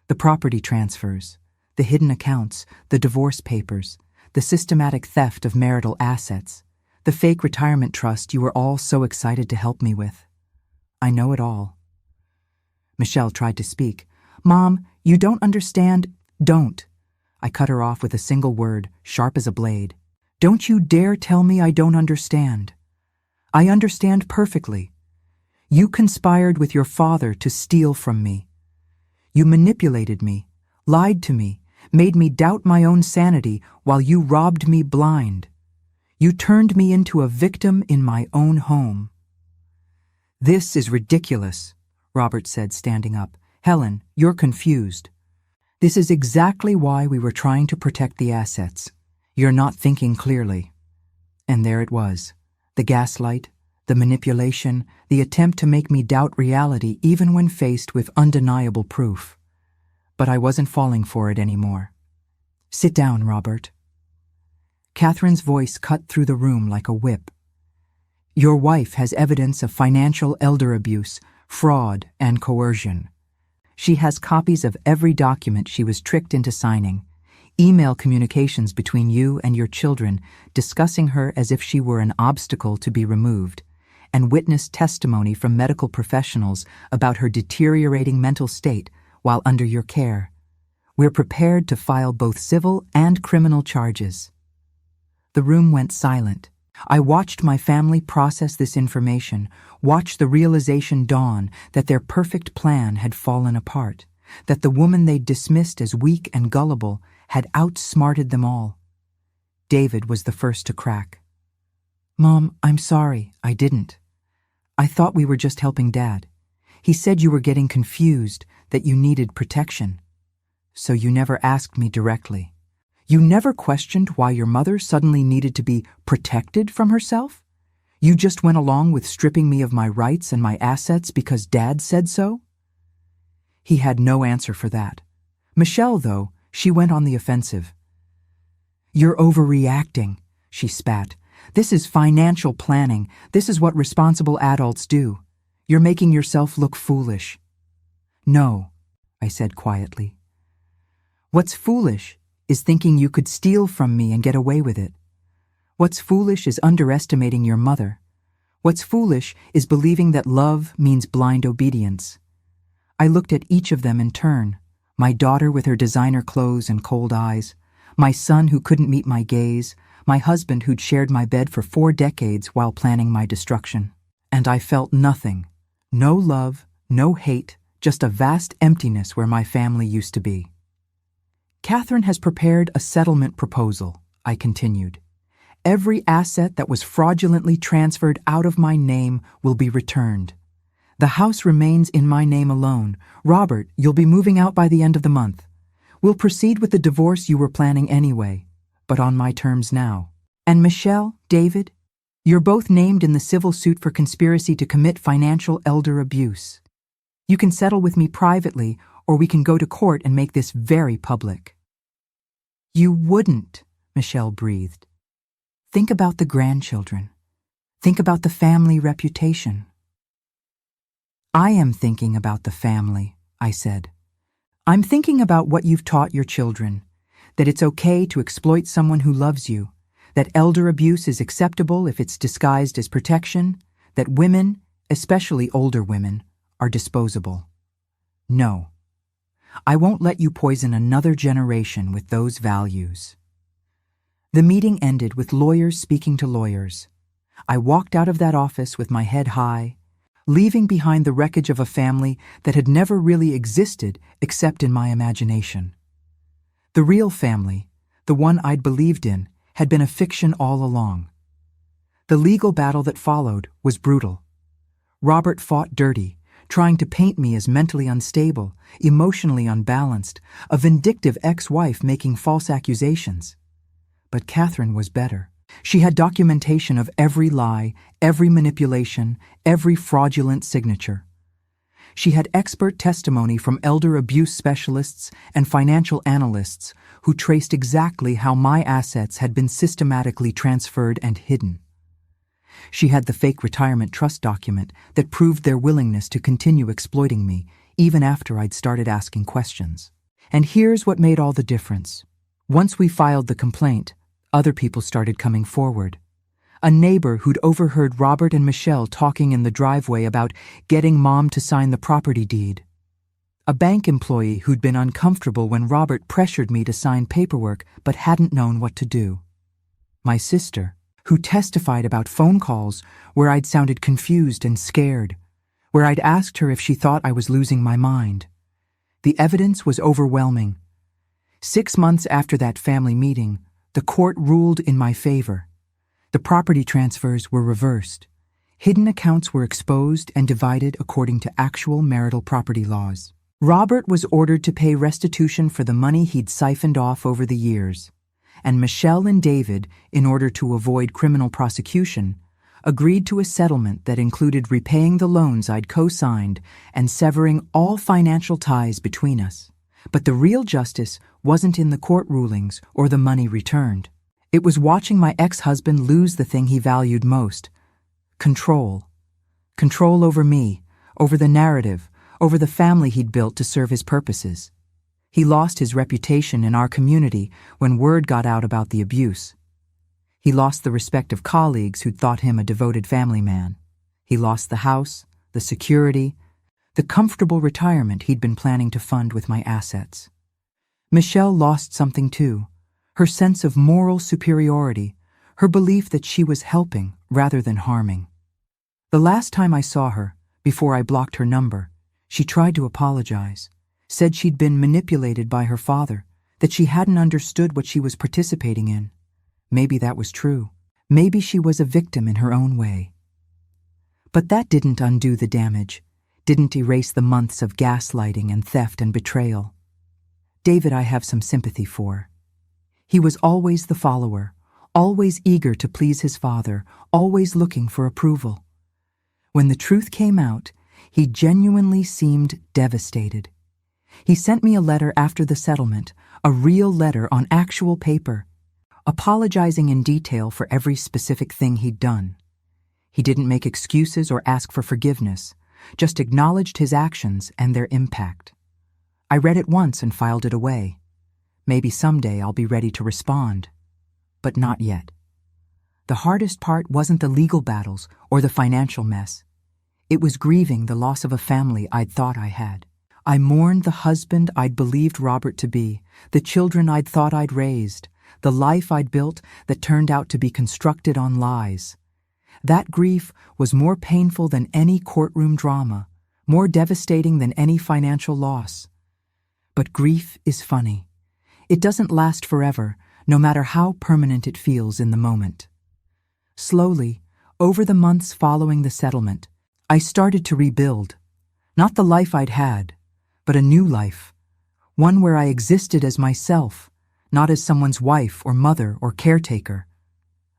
The property transfers, the hidden accounts, the divorce papers, the systematic theft of marital assets, the fake retirement trust you were all so excited to help me with. I know it all. Michelle tried to speak. Mom, you don't understand. Don't. I cut her off with a single word, sharp as a blade. Don't you dare tell me I don't understand. I understand perfectly. You conspired with your father to steal from me. You manipulated me, lied to me, made me doubt my own sanity while you robbed me blind. You turned me into a victim in my own home. This is ridiculous, Robert said, standing up. Helen, you're confused. This is exactly why we were trying to protect the assets. You're not thinking clearly. And there it was. The gaslight, the manipulation, the attempt to make me doubt reality even when faced with undeniable proof. But I wasn't falling for it anymore. Sit down, Robert. Catherine's voice cut through the room like a whip. Your wife has evidence of financial elder abuse, fraud, and coercion. She has copies of every document she was tricked into signing, email communications between you and your children discussing her as if she were an obstacle to be removed, and witness testimony from medical professionals about her deteriorating mental state while under your care. We're prepared to file both civil and criminal charges. The room went silent. I watched my family process this information, watch the realization dawn that their perfect plan had fallen apart, that the woman they'd dismissed as weak and gullible had outsmarted them all. David was the first to crack. Mom, I'm sorry, I didn't. I thought we were just helping Dad. He said you were getting confused, that you needed protection. So you never asked me directly. You never questioned why your mother suddenly needed to be protected from herself? You just went along with stripping me of my rights and my assets because Dad said so? He had no answer for that. Michelle, though, she went on the offensive. You're overreacting, she spat. This is financial planning. This is what responsible adults do. You're making yourself look foolish. No, I said quietly. What's foolish is thinking you could steal from me and get away with it. What's foolish is underestimating your mother. What's foolish is believing that love means blind obedience. I looked at each of them in turn, my daughter with her designer clothes and cold eyes, my son who couldn't meet my gaze, my husband who'd shared my bed for 4 decades while planning my destruction. And I felt nothing. No love, no hate, just a vast emptiness where my family used to be. Catherine has prepared a settlement proposal, I continued. Every asset that was fraudulently transferred out of my name will be returned. The house remains in my name alone. Robert, you'll be moving out by the end of the month. We'll proceed with the divorce you were planning anyway, but on my terms now. And Michelle, David, you're both named in the civil suit for conspiracy to commit financial elder abuse. You can settle with me privately, or we can go to court and make this very public. You wouldn't, Michelle breathed. Think about the grandchildren. Think about the family reputation. I am thinking about the family, I said. I'm thinking about what you've taught your children, that it's okay to exploit someone who loves you, that elder abuse is acceptable if it's disguised as protection, that women, especially older women, are disposable. No. I won't let you poison another generation with those values. The meeting ended with lawyers speaking to lawyers. I walked out of that office with my head high, leaving behind the wreckage of a family that had never really existed except in my imagination. The real family, the one I'd believed in, had been a fiction all along. The legal battle that followed was brutal. Robert fought dirty, trying to paint me as mentally unstable, emotionally unbalanced, a vindictive ex-wife making false accusations. But Catherine was better. She had documentation of every lie, every manipulation, every fraudulent signature. She had expert testimony from elder abuse specialists and financial analysts who traced exactly how my assets had been systematically transferred and hidden. She had the fake retirement trust document that proved their willingness to continue exploiting me even after I'd started asking questions. And here's what made all the difference. Once we filed the complaint, other people started coming forward. A neighbor who'd overheard Robert and Michelle talking in the driveway about getting Mom to sign the property deed. A bank employee who'd been uncomfortable when Robert pressured me to sign paperwork but hadn't known what to do. My sister, who testified about phone calls where I'd sounded confused and scared, where I'd asked her if she thought I was losing my mind. The evidence was overwhelming. 6 months after that family meeting, the court ruled in my favor. The property transfers were reversed. Hidden accounts were exposed and divided according to actual marital property laws. Robert was ordered to pay restitution for the money he'd siphoned off over the years, and Michelle and David, in order to avoid criminal prosecution, agreed to a settlement that included repaying the loans I'd co-signed and severing all financial ties between us. But the real justice wasn't in the court rulings or the money returned. It was watching my ex-husband lose the thing he valued most: control. Control over me, over the narrative, over the family he'd built to serve his purposes. He lost his reputation in our community when word got out about the abuse. He lost the respect of colleagues who'd thought him a devoted family man. He lost the house, the security, the comfortable retirement he'd been planning to fund with my assets. Michelle lost something too: her sense of moral superiority, her belief that she was helping rather than harming. The last time I saw her, before I blocked her number, she tried to apologize, said she'd been manipulated by her father, that she hadn't understood what she was participating in. Maybe that was true. Maybe she was a victim in her own way. But that didn't undo the damage, didn't erase the months of gaslighting and theft and betrayal. David I have some sympathy for. He was always the follower, always eager to please his father, always looking for approval. When the truth came out, he genuinely seemed devastated. He sent me a letter after the settlement, a real letter on actual paper, apologizing in detail for every specific thing he'd done. He didn't make excuses or ask for forgiveness, just acknowledged his actions and their impact. I read it once and filed it away. Maybe someday I'll be ready to respond, but not yet. The hardest part wasn't the legal battles or the financial mess. It was grieving the loss of a family I'd thought I had. I mourned the husband I'd believed Robert to be, the children I'd thought I'd raised, the life I'd built that turned out to be constructed on lies. That grief was more painful than any courtroom drama, more devastating than any financial loss. But grief is funny. It doesn't last forever, no matter how permanent it feels in the moment. Slowly, over the months following the settlement, I started to rebuild. Not the life I'd had, but a new life. One where I existed as myself, not as someone's wife or mother or caretaker.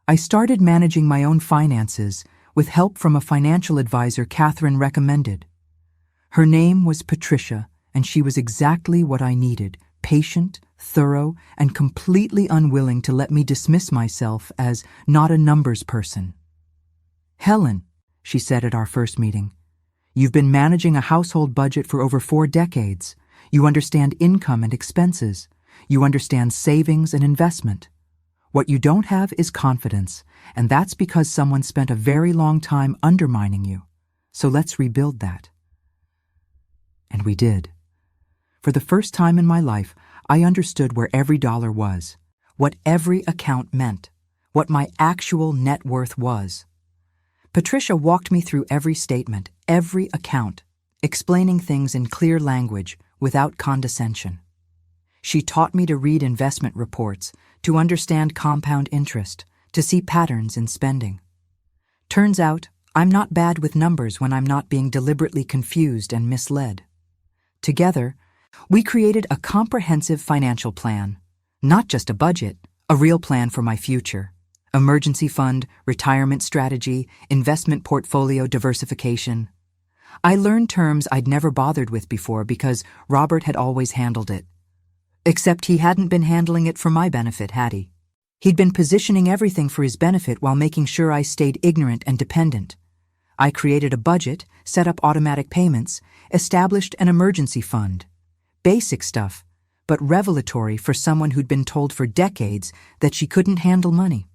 I started managing my own finances with help from a financial advisor Catherine recommended. Her name was Patricia, and she was exactly what I needed: patient, thorough, and completely unwilling to let me dismiss myself as not a numbers person. "Helen," she said at our first meeting, "you've been managing a household budget for over 4 decades. You understand income and expenses. You understand savings and investment. What you don't have is confidence, and that's because someone spent a very long time undermining you. So let's rebuild that." And we did. For the first time in my life, I understood where every dollar was, what every account meant, what my actual net worth was. Patricia walked me through every statement, every account, explaining things in clear language without condescension. She taught me to read investment reports, to understand compound interest, to see patterns in spending. Turns out, I'm not bad with numbers when I'm not being deliberately confused and misled. Together, we created a comprehensive financial plan, not just a budget, a real plan for my future. Emergency fund, retirement strategy, investment portfolio diversification. I learned terms I'd never bothered with before because Robert had always handled it. Except he hadn't been handling it for my benefit, had he? He'd been positioning everything for his benefit while making sure I stayed ignorant and dependent. I created a budget, set up automatic payments, established an emergency fund. Basic stuff, but revelatory for someone who'd been told for decades that she couldn't handle money.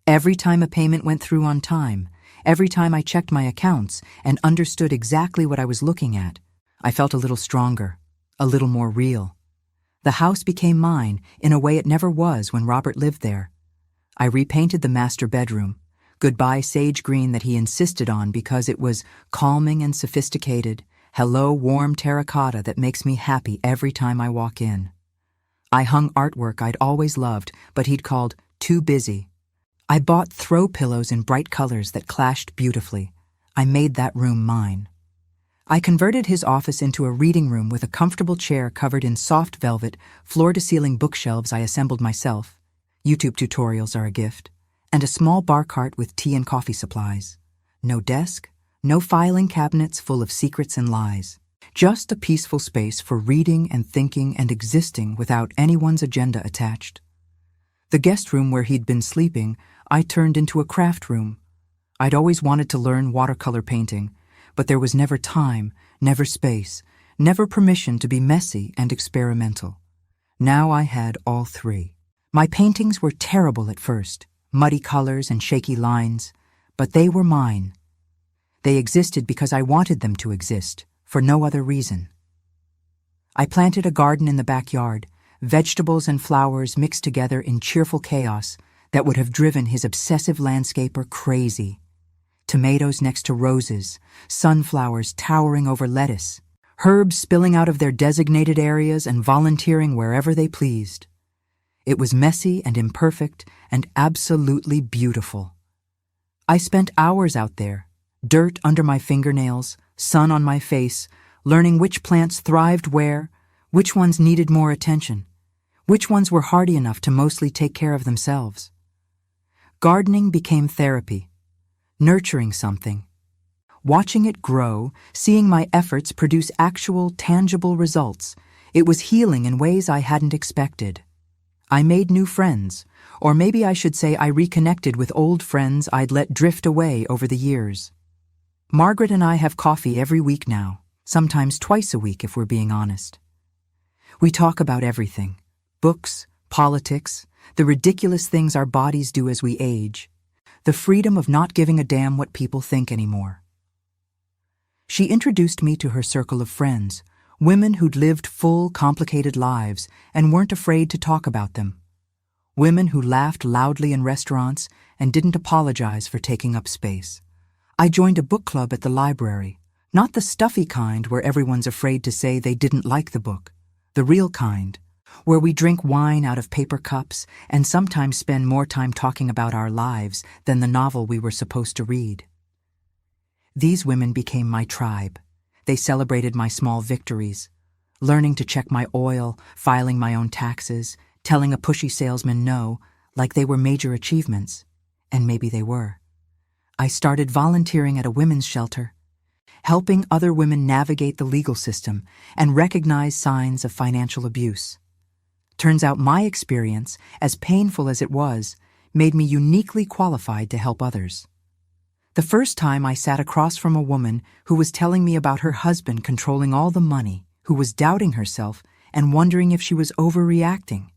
Every time a payment went through on time, every time I checked my accounts and understood exactly what I was looking at, I felt a little stronger, a little more real. The house became mine in a way it never was when Robert lived there. I repainted the master bedroom, goodbye sage green that he insisted on because it was calming and sophisticated, hello warm terracotta that makes me happy every time I walk in. I hung artwork I'd always loved, but he'd called too busy. I bought throw pillows in bright colors that clashed beautifully. I made that room mine. I converted his office into a reading room with a comfortable chair covered in soft velvet, floor-to-ceiling bookshelves I assembled myself. YouTube tutorials are a gift. And a small bar cart with tea and coffee supplies. No desk, no filing cabinets full of secrets and lies. Just a peaceful space for reading and thinking and existing without anyone's agenda attached. The guest room where he'd been sleeping, I turned into a craft room. I'd always wanted to learn watercolor painting, but there was never time, never space, never permission to be messy and experimental. Now I had all three. My paintings were terrible at first, muddy colors and shaky lines, but they were mine. They existed because I wanted them to exist, for no other reason. I planted a garden in the backyard, vegetables and flowers mixed together in cheerful chaos that would have driven his obsessive landscaper crazy. Tomatoes next to roses, sunflowers towering over lettuce, herbs spilling out of their designated areas and volunteering wherever they pleased. It was messy and imperfect and absolutely beautiful. I spent hours out there, dirt under my fingernails, sun on my face, learning which plants thrived where, which ones needed more attention, which ones were hardy enough to mostly take care of themselves. Gardening became therapy, nurturing something, watching it grow, seeing my efforts produce actual, tangible results. It was healing in ways I hadn't expected. I made new friends, or maybe I should say I reconnected with old friends I'd let drift away over the years. Margaret and I have coffee every week now, sometimes twice a week if we're being honest. We talk about everything: books, politics, the ridiculous things our bodies do as we age, the freedom of not giving a damn what people think anymore. She introduced me to her circle of friends, women who'd lived full, complicated lives and weren't afraid to talk about them. Women who laughed loudly in restaurants and didn't apologize for taking up space. I joined a book club at the library, not the stuffy kind where everyone's afraid to say they didn't like the book, the real kind, where we drink wine out of paper cups and sometimes spend more time talking about our lives than the novel we were supposed to read. These women became my tribe. They celebrated my small victories, learning to check my oil, filing my own taxes, telling a pushy salesman no, like they were major achievements, and maybe they were. I started volunteering at a women's shelter, helping other women navigate the legal system and recognize signs of financial abuse. Turns out my experience, as painful as it was, made me uniquely qualified to help others. The first time I sat across from a woman who was telling me about her husband controlling all the money, who was doubting herself and wondering if she was overreacting.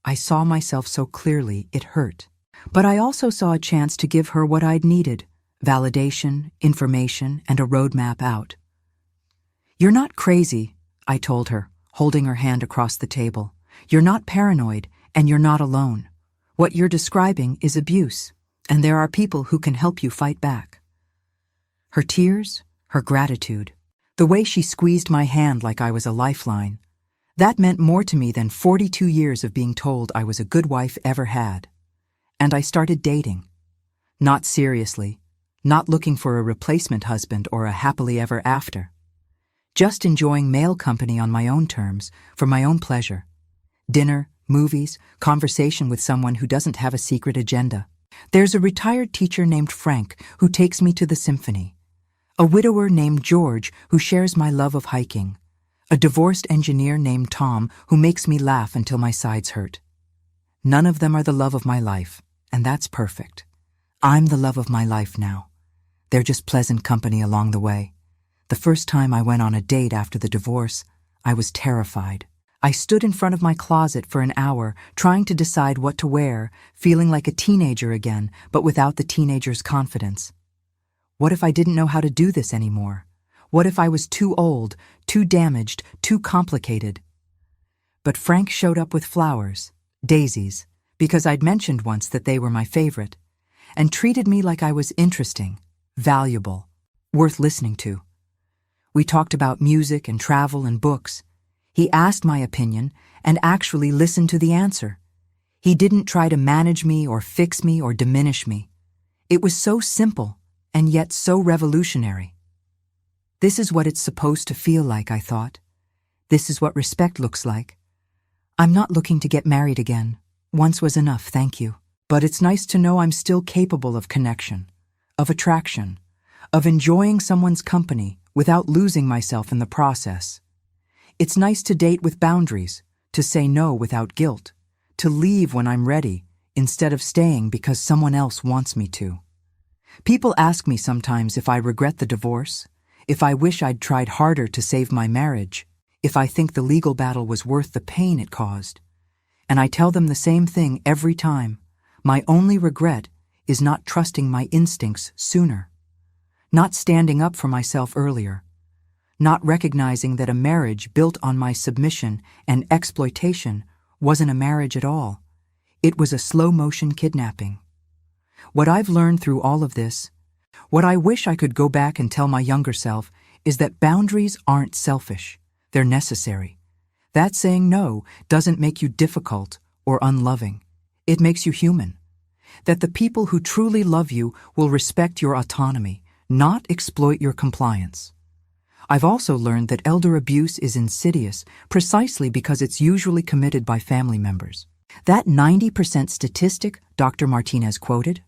I saw myself so clearly it hurt. But I also saw a chance to give her what I'd needed: validation, information, and a roadmap out. "You're not crazy," I told her, holding her hand across the table. "You're not paranoid, and you're not alone. What you're describing is abuse, and there are people who can help you fight back." Her tears, her gratitude, the way she squeezed my hand like I was a lifeline, that meant more to me than 42 years of being told I was a good wife ever had. And I started dating. Not seriously, not looking for a replacement husband or a happily ever after. Just enjoying male company on my own terms, for my own pleasure. Dinner, movies, conversation with someone who doesn't have a secret agenda. There's a retired teacher named Frank who takes me to the symphony. A widower named George who shares my love of hiking. A divorced engineer named Tom who makes me laugh until my sides hurt. None of them are the love of my life, and that's perfect. I'm the love of my life now. They're just pleasant company along the way. The first time I went on a date after the divorce, I was terrified. I stood in front of my closet for an hour, trying to decide what to wear, feeling like a teenager again, but without the teenager's confidence. What if I didn't know how to do this anymore? What if I was too old, too damaged, too complicated? But Frank showed up with flowers, daisies, because I'd mentioned once that they were my favorite, and treated me like I was interesting, valuable, worth listening to. We talked about music and travel and books. He asked my opinion and actually listened to the answer. He didn't try to manage me or fix me or diminish me. It was so simple and yet so revolutionary. This is what it's supposed to feel like, I thought. This is what respect looks like. I'm not looking to get married again. Once was enough, thank you. But it's nice to know I'm still capable of connection, of attraction, of enjoying someone's company without losing myself in the process. It's nice to date with boundaries, to say no without guilt, to leave when I'm ready instead of staying because someone else wants me to. People ask me sometimes if I regret the divorce, if I wish I'd tried harder to save my marriage, if I think the legal battle was worth the pain it caused. And I tell them the same thing every time. My only regret is not trusting my instincts sooner, not standing up for myself earlier, not recognizing that a marriage built on my submission and exploitation wasn't a marriage at all. It was a slow-motion kidnapping. What I've learned through all of this, what I wish I could go back and tell my younger self, is that boundaries aren't selfish. They're necessary. That saying no doesn't make you difficult or unloving. It makes you human. That the people who truly love you will respect your autonomy, not exploit your compliance. I've also learned that elder abuse is insidious precisely because it's usually committed by family members. That 90% statistic Dr. Martinez quoted,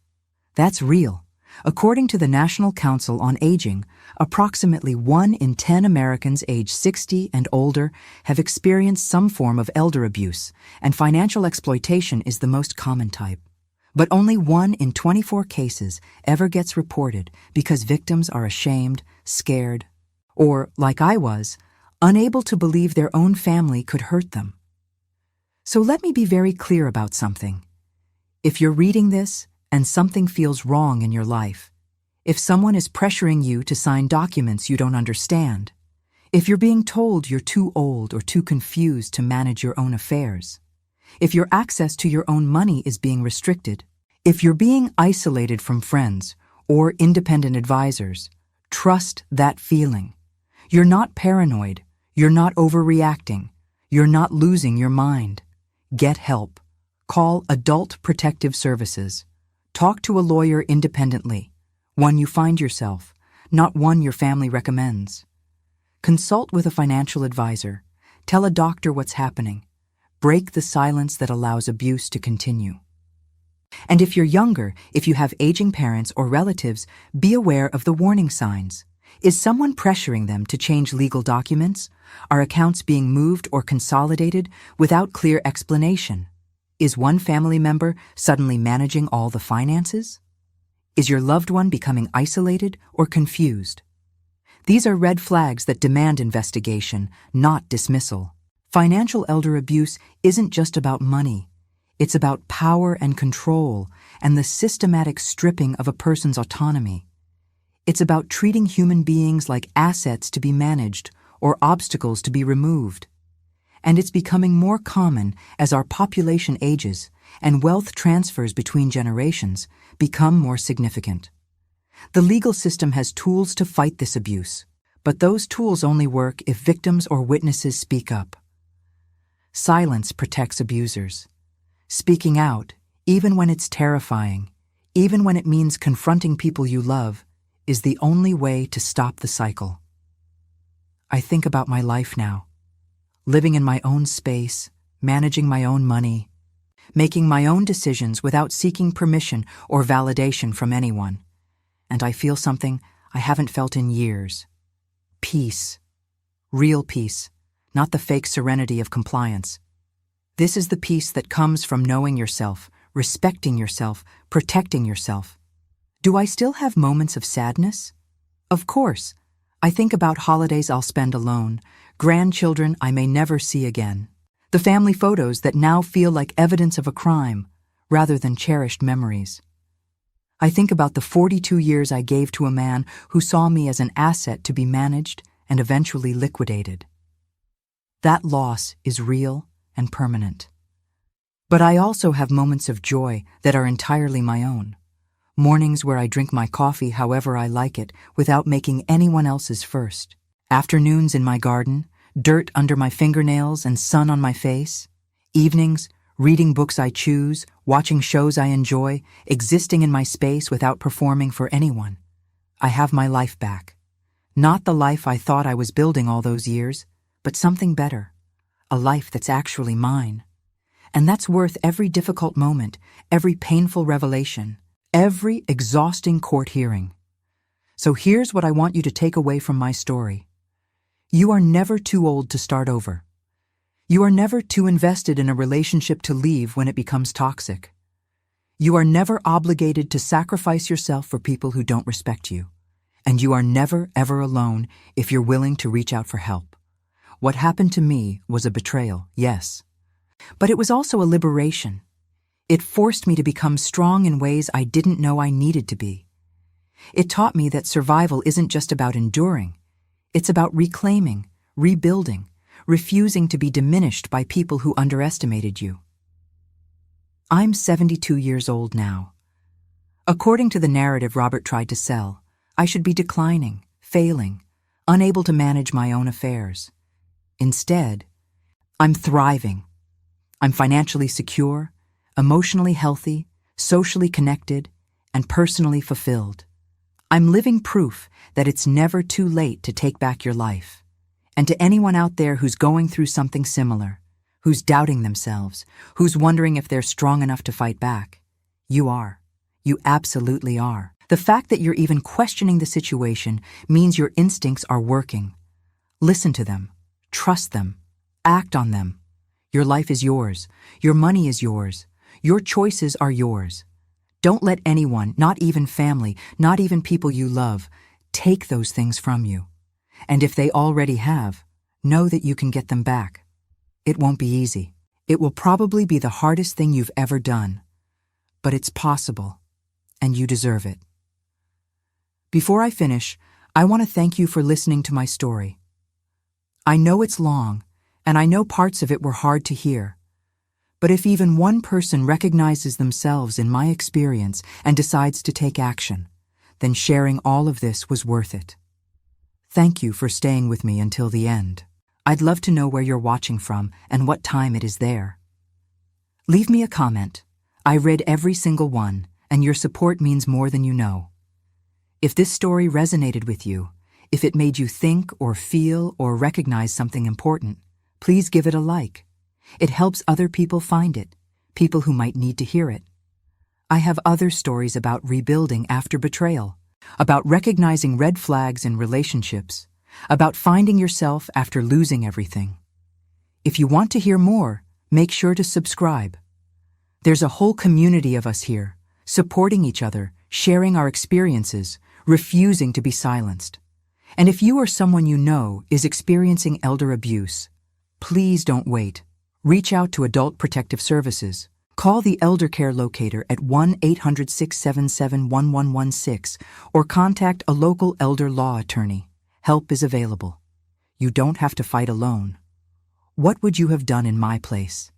that's real. According to the National Council on Aging, approximately 1 in 10 Americans aged 60 and older have experienced some form of elder abuse, and financial exploitation is the most common type. But only 1 in 24 cases ever gets reported because victims are ashamed, scared, or, like I was, unable to believe their own family could hurt them. So let me be very clear about something. If you're reading this and something feels wrong in your life, if someone is pressuring you to sign documents you don't understand, if you're being told you're too old or too confused to manage your own affairs, if your access to your own money is being restricted, if you're being isolated from friends or independent advisors, trust that feeling. You're not paranoid. You're not overreacting. You're not losing your mind. Get help. Call Adult Protective Services. Talk to a lawyer independently, one you find yourself, not one your family recommends. Consult with a financial advisor. Tell a doctor what's happening. Break the silence that allows abuse to continue. And if you're younger, if you have aging parents or relatives, be aware of the warning signs. Is someone pressuring them to change legal documents? Are accounts being moved or consolidated without clear explanation? Is one family member suddenly managing all the finances? Is your loved one becoming isolated or confused? These are red flags that demand investigation, not dismissal. Financial elder abuse isn't just about money. It's about power and control and the systematic stripping of a person's autonomy. It's about treating human beings like assets to be managed or obstacles to be removed. And it's becoming more common as our population ages and wealth transfers between generations become more significant. The legal system has tools to fight this abuse, but those tools only work if victims or witnesses speak up. Silence protects abusers. Speaking out, even when it's terrifying, even when it means confronting people you love, is the only way to stop the cycle. I think about my life now. Living in my own space, managing my own money, making my own decisions without seeking permission or validation from anyone. And I feel something I haven't felt in years. Peace. Real peace, not the fake serenity of compliance. This is the peace that comes from knowing yourself, respecting yourself, protecting yourself. Do I still have moments of sadness? Of course. I think about holidays I'll spend alone, grandchildren I may never see again, the family photos that now feel like evidence of a crime rather than cherished memories. I think about the 42 years I gave to a man who saw me as an asset to be managed and eventually liquidated. That loss is real and permanent. But I also have moments of joy that are entirely my own. Mornings where I drink my coffee however I like it without making anyone else's first. Afternoons in my garden, dirt under my fingernails and sun on my face. Evenings, reading books I choose, watching shows I enjoy, existing in my space without performing for anyone. I have my life back. Not the life I thought I was building all those years, but something better. A life that's actually mine. And that's worth every difficult moment, every painful revelation, every exhausting court hearing. So here's what I want you to take away from my story. You are never too old to start over. You are never too invested in a relationship to leave when it becomes toxic. You are never obligated to sacrifice yourself for people who don't respect you. And you are never, ever alone if you're willing to reach out for help. What happened to me was a betrayal, yes. But it was also a liberation. It forced me to become strong in ways I didn't know I needed to be. It taught me that survival isn't just about enduring. It's about reclaiming, rebuilding, refusing to be diminished by people who underestimated you. I'm 72 years old now. According to the narrative Robert tried to sell, I should be declining, failing, unable to manage my own affairs. Instead, I'm thriving. I'm financially secure, emotionally healthy, socially connected, and personally fulfilled. I'm living proof that it's never too late to take back your life. And to anyone out there who's going through something similar, who's doubting themselves, who's wondering if they're strong enough to fight back, you are. You absolutely are. The fact that you're even questioning the situation means your instincts are working. Listen to them. Trust them. Act on them. Your life is yours. Your money is yours. Your choices are yours. Don't let anyone, not even family, not even people you love, take those things from you. And if they already have, know that you can get them back. It won't be easy. It will probably be the hardest thing you've ever done. But it's possible, and you deserve it. Before I finish, I want to thank you for listening to my story. I know it's long, and I know parts of it were hard to hear. But if even one person recognizes themselves in my experience and decides to take action, then sharing all of this was worth it. Thank you for staying with me until the end. I'd love to know where you're watching from and what time it is there. Leave me a comment. I read every single one, and your support means more than you know. If this story resonated with you, if it made you think or feel or recognize something important, please give it a like. It helps other people find it, people who might need to hear it. I have other stories about rebuilding after betrayal, about recognizing red flags in relationships, about finding yourself after losing everything. If you want to hear more, make sure to subscribe. There's a whole community of us here, supporting each other, sharing our experiences, refusing to be silenced. And if you or someone you know is experiencing elder abuse, please don't wait. Reach out to Adult Protective Services. Call the Elder Care Locator at 1-800-677-1116 or contact a local elder law attorney. Help is available. You don't have to fight alone. What would you have done in my place?